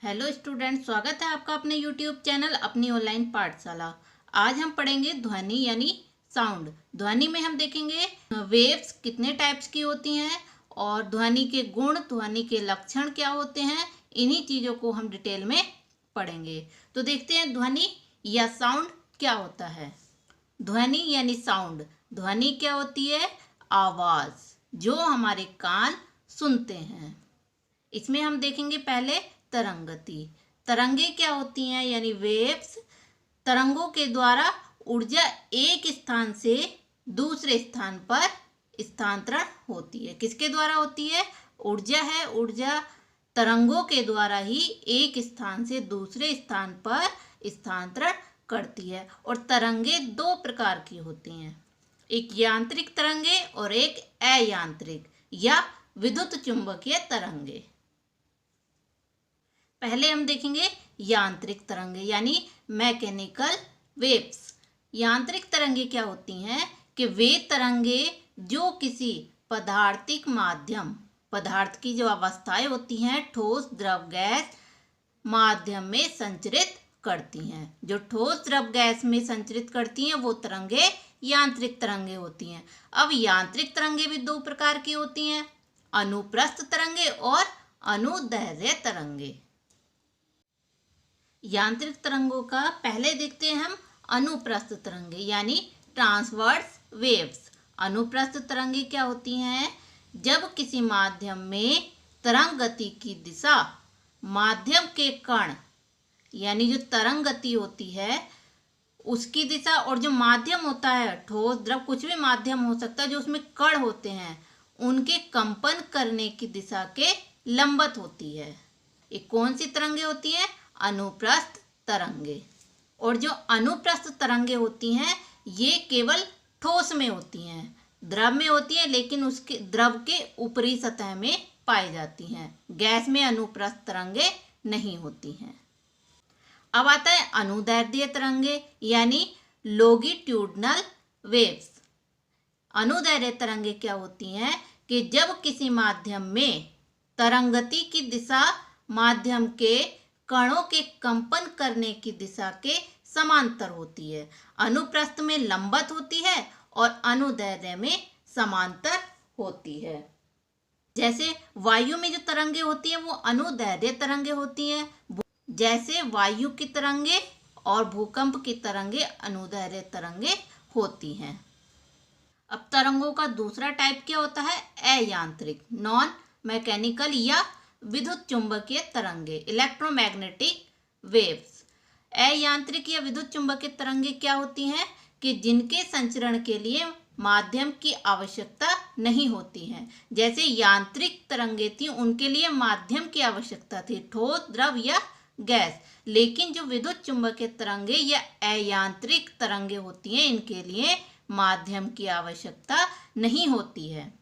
Hello student, स्वागत है आपका अपने यूट्यूब चैनल अपनी ऑनलाइन पाठशाला। आज हम पढ़ेंगे ध्वनि यानी साउंड। ध्वनि में हम देखेंगे वेव्स कितने टाइप्स की होती हैं और ध्वनि के गुण, ध्वनि के लक्षण क्या होते हैं, इन्हीं चीज़ों को हम डिटेल में पढ़ेंगे। तो देखते हैं ध्वनि या साउंड क्या होता है। ध्वनि यानी साउंड, ध्वनि क्या होती है? आवाज़ जो हमारे कान सुनते हैं। इसमें हम देखेंगे पहले तरंगति। तरंगे क्या होती हैं? यानी वेव्स। तरंगों के द्वारा ऊर्जा एक स्थान से दूसरे स्थान पर स्थानांतरण होती है। किसके द्वारा होती है? ऊर्जा है, ऊर्जा तरंगों के द्वारा ही एक स्थान से दूसरे स्थान पर स्थानांतरण करती है। और तरंगे दो प्रकार की होती हैं, एक यांत्रिक तरंगे और एक अयांत्रिक या विद्युत चुंबकीय तरंगे। पहले हम देखेंगे यांत्रिक तरंगे यानी मैकेनिकल वेव्स। यांत्रिक तरंगे क्या होती हैं कि वे तरंगे जो किसी पदार्थिक माध्यम, पदार्थ की जो अवस्थाएं होती हैं, ठोस, द्रव, गैस माध्यम में संचरित करती हैं। जो ठोस, द्रव, गैस में संचरित करती हैं वो तरंगे यांत्रिक तरंगे होती हैं। अब यांत्रिक तरंगे भी दो प्रकार की होती हैं, अनुप्रस्थ तरंगे और अनुदैर्ध्य तरंगे। यांत्रिक तरंगों का पहले देखते हैं हम अनुप्रस्थ तरंगे यानी ट्रांसवर्स वेव्स। अनुप्रस्थ तरंगे क्या होती हैं? जब किसी माध्यम में तरंग गति की दिशा माध्यम के कण यानी जो तरंग गति होती है उसकी दिशा, और जो माध्यम होता है ठोस, द्रव, कुछ भी माध्यम हो सकता है, जो उसमें कण होते हैं उनके कंपन करने की दिशा के लंबवत होती है। ये कौन सी तरंगे होती हैं? अनुप्रस्थ तरंगे। और जो अनुप्रस्थ तरंगे होती हैं ये केवल ठोस में होती हैं, द्रव में होती हैं लेकिन उसके द्रव के ऊपरी सतह में पाई जाती हैं। गैस में अनुप्रस्थ तरंगे नहीं होती हैं। अब आता है अनुदैर्ध्य तरंगे यानी लॉन्गिट्यूडिनल वेव्स। अनुदैर्ध्य तरंगे क्या होती हैं कि जब किसी माध्यम में तरंगति की दिशा माध्यम के कणों के कंपन करने की दिशा के समांतर होती है। अनुप्रस्थ में लंबवत होती है और अनुदैर्ध्य में समांतर होती है। जैसे वायु में जो तरंगे होती हैं वो अनुदैर्ध्य तरंगे होती हैं, जैसे वायु की तरंगे और भूकंप की तरंगे अनुदैर्ध्य तरंगे होती हैं। अब तरंगों का दूसरा टाइप क्या होता है? अयांत्रिक, नॉन मैकेनिकल या विद्युत चुंबकीय तरंगे, इलेक्ट्रोमैग्नेटिक वेव्स। अयांत्रिक या विद्युत चुंबकीय तरंगे क्या होती हैं कि जिनके संचरण के लिए माध्यम की आवश्यकता नहीं होती है। जैसे यांत्रिक तरंगे थी उनके लिए माध्यम की आवश्यकता थी, ठोस, द्रव या गैस। लेकिन जो विद्युत चुंबकीय तरंगे या अयांत्रिक तरंगे होती हैं इनके लिए माध्यम की आवश्यकता नहीं होती है।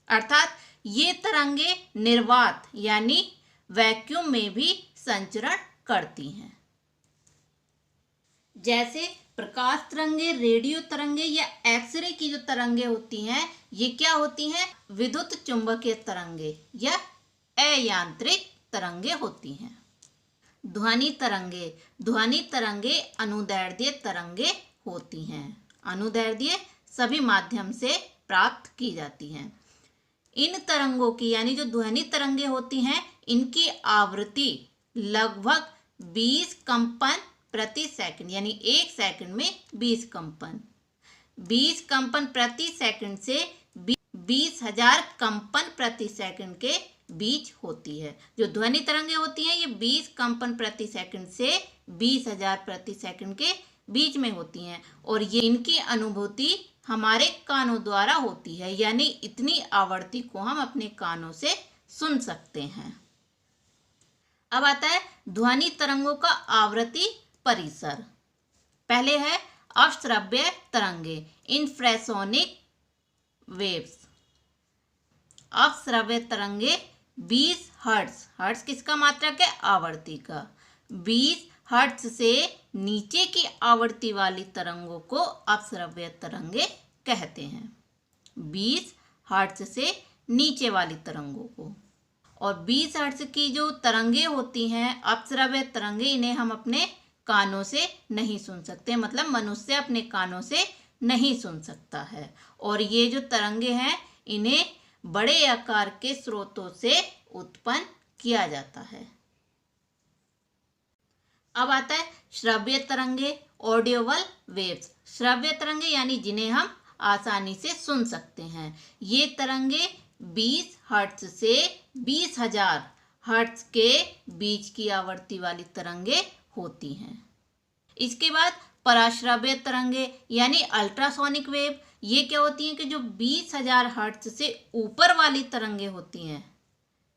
अर्थात ये तरंगे निर्वात यानी वैक्यूम में भी संचरण करती हैं। जैसे प्रकाश तरंगे, रेडियो तरंगे या एक्सरे की जो तरंगे होती हैं ये क्या होती हैं? विद्युत चुंबकीय तरंगे या अयांत्रिक तरंगे होती हैं। ध्वनि तरंगे, ध्वनि तरंगे अनुदैर्ध्य तरंगे होती हैं। अनुदैर्ध्य सभी माध्यम से प्राप्त की जाती हैं। इन तरंगों की यानी जो ध्वनि तरंगे होती हैं इनकी आवृत्ति लगभग 20 कंपन प्रति सेकंड यानी एक सेकंड में 20 कंपन, 20 कंपन प्रति सेकंड से 20,000 कंपन प्रति सेकंड के बीच होती है। जो ध्वनि तरंगे होती हैं ये 20 कंपन प्रति सेकंड से 20,000 प्रति सेकंड के बीच में होती हैं और ये इनकी अनुभूति हमारे कानों द्वारा होती है, यानी इतनी आवृत्ति को हम अपने कानों से सुन सकते हैं। अब आता है ध्वनि तरंगों का आवृत्ति परिसर। पहले है अश्रव्य तरंगे, इंफ्रासोनिक वेव्स। अश्रव्य तरंगे 20 हर्ट्ज, हर्ट्ज किसका मात्रक है? आवृत्ति का। 20 हर्ट्ज से नीचे की आवृत्ति वाली तरंगों को अश्रव्य तरंगे कहते हैं। 20 हर्ट्ज से नीचे वाली तरंगों को। और 20 हर्ट्ज की जो तरंगे होती हैं, अपश्रव्य तरंगे, इन्हें हम अपने कानों से नहीं सुन सकते, मतलब मनुष्य अपने कानों से नहीं सुन सकता है। और ये जो तरंगे हैं इन्हें बड़े आकार के स्रोतों से उत्पन्न किया जाता है। अब आता है श्रव्य तरंगे, ऑडियोवल वेव्स। श्रव्य तरंगे यानी जिन्हें हम आसानी से सुन सकते हैं। ये तरंगे 20 हर्ट्ज से 20,000 हर्ट्ज के बीच की आवृत्ति वाली तरंगे होती हैं। इसके बाद पराश्रव्य तरंगे यानी अल्ट्रासोनिक वेव। ये क्या होती हैं कि जो 20,000 हर्ट्ज से ऊपर वाली तरंगे होती हैं,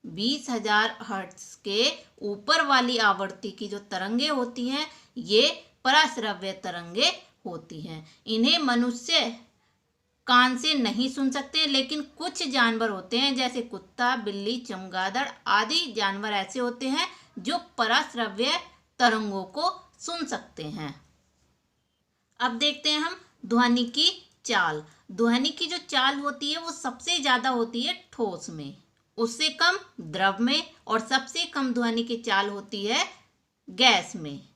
20,000 हर्ट्ज के ऊपर वाली आवृत्ति की जो तरंगे होती हैं ये पराश्रव्य तरंगे होती हैं। इन्हें मनुष्य कान से नहीं सुन सकते, लेकिन कुछ जानवर होते हैं जैसे कुत्ता, बिल्ली, चमगादड़ आदि जानवर ऐसे होते हैं जो पराश्रव्य तरंगों को सुन सकते हैं। अब देखते हैं हम ध्वनि की चाल। ध्वनि की जो चाल होती है वो सबसे ज्यादा होती है ठोस में, उससे कम द्रव में, और सबसे कम ध्वनि की चाल होती है गैस में।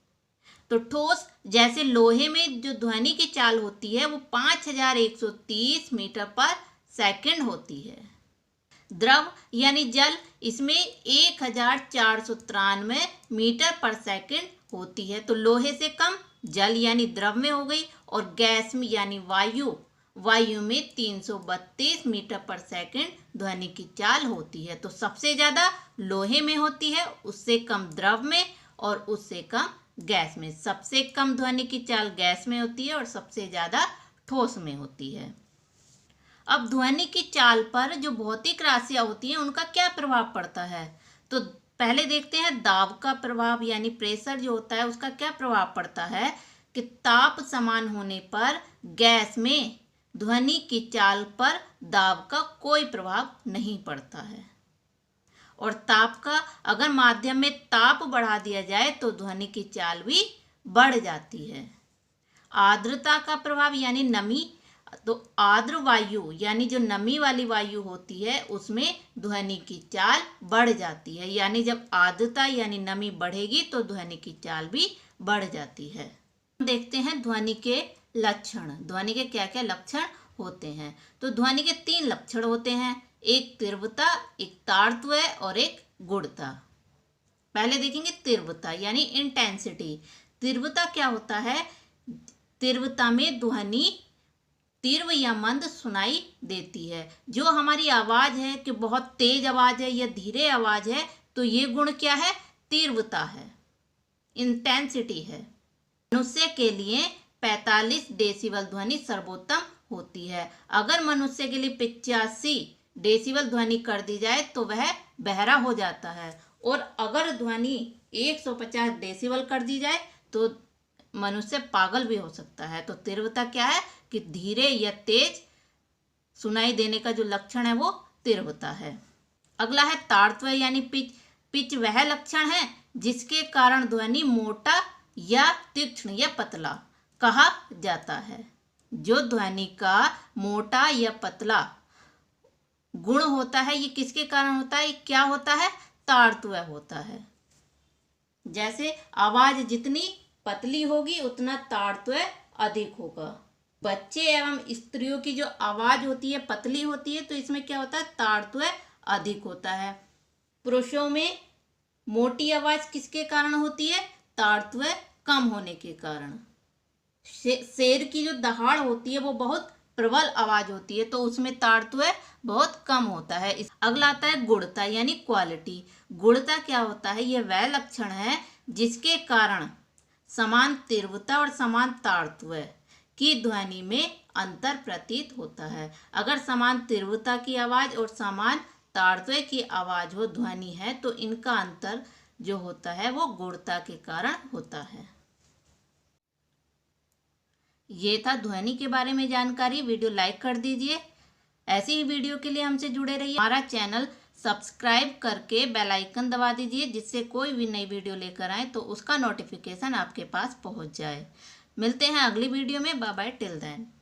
तो ठोस जैसे लोहे में जो ध्वनि की चाल होती है वो 5130 मीटर पर सेकंड होती है। द्रव यानी जल, इसमें 1493 मीटर पर सेकंड होती है। तो लोहे से कम जल यानी द्रव में हो गई, और गैस में यानी वायु में 332 मीटर पर सेकंड ध्वनि की चाल होती है। तो सबसे ज़्यादा लोहे में होती है, उससे कम द्रव में, और उससे कम गैस में। सबसे कम ध्वनि की चाल गैस में होती है और सबसे ज़्यादा ठोस में होती है। अब ध्वनि की चाल पर जो भौतिक राशियाँ होती हैं उनका क्या प्रभाव पड़ता है, तो पहले देखते हैं दाब का प्रभाव, यानी प्रेशर जो होता है उसका क्या प्रभाव पड़ता है कि ताप समान होने पर गैस में ध्वनि की चाल पर दाब का कोई प्रभाव नहीं पड़ता है। और ताप का अगर माध्यम में ताप बढ़ा दिया जाए तो ध्वनि की चाल भी बढ़ जाती है। आर्द्रता का प्रभाव यानी नमी, तो आर्द्र वायु यानी जो नमी वाली वायु होती है उसमें ध्वनि की चाल बढ़ जाती है, यानी जब आर्द्रता यानी नमी बढ़ेगी तो ध्वनि की चाल भी बढ़ जाती है। देखते हैं ध्वनि के लक्षण। ध्वनि के क्या क्या लक्षण होते हैं, तो ध्वनि के 3 लक्षण होते हैं, एक तीव्रता, एक तारत्व और एक गुणता। पहले देखेंगे तीव्रता यानी इंटेंसिटी। तीव्रता क्या होता है, तीव्रता में ध्वनि तीव्र या मंद सुनाई देती है। जो हमारी आवाज है कि बहुत तेज आवाज है या धीरे आवाज है, तो ये गुण क्या है, तीव्रता है, इंटेंसिटी है। मनुष्य के लिए 45 डेसिबल ध्वनि सर्वोत्तम होती है। अगर मनुष्य के लिए 85 डेसिबल ध्वनि कर दी जाए तो वह बहरा हो जाता है, और अगर ध्वनि 150 डेसिबल कर दी जाए तो मनुष्य पागल भी हो सकता है। तो तीव्रता क्या है कि धीरे या तेज सुनाई देने का जो लक्षण है वो तीव्रता है। अगला है तारत्व यानी पिच। पिच वह लक्षण है जिसके कारण ध्वनि मोटा या तीक्ष्ण या पतला कहा जाता है। जो ध्वनि का मोटा या पतला गुण होता है ये किसके कारण होता है, क्या होता है, तारत्व होता है। जैसे आवाज जितनी पतली होगी उतना तारत्व अधिक होगा। बच्चे एवं स्त्रियों की जो आवाज होती है पतली होती है, तो इसमें क्या होता है, तारत्व अधिक होता है। पुरुषों में मोटी आवाज किसके कारण होती है, तारत्व कम होने के कारण। शेर की जो दहाड़ होती है वो बहुत प्रबल आवाज होती है, तो उसमें तारत्व बहुत कम होता है। अगला आता है गुणता यानी क्वालिटी। गुणता क्या होता है, यह वह लक्षण है जिसके कारण समान तीव्रता और समान तारत्व की ध्वनि में अंतर प्रतीत होता है। अगर समान तीव्रता की आवाज और समान तारत्व की आवाज हो ध्वनि है, तो इनका अंतर जो होता है वो गुणता के कारण होता है। ये था ध्वनि के बारे में जानकारी। वीडियो लाइक कर दीजिए। ऐसी ही वीडियो के लिए हमसे जुड़े रहिए। हमारा चैनल सब्सक्राइब करके बेल आइकन दबा दीजिए, जिससे कोई भी नई वीडियो लेकर आए तो उसका नोटिफिकेशन आपके पास पहुंच जाए। मिलते हैं अगली वीडियो में। Bye bye till then.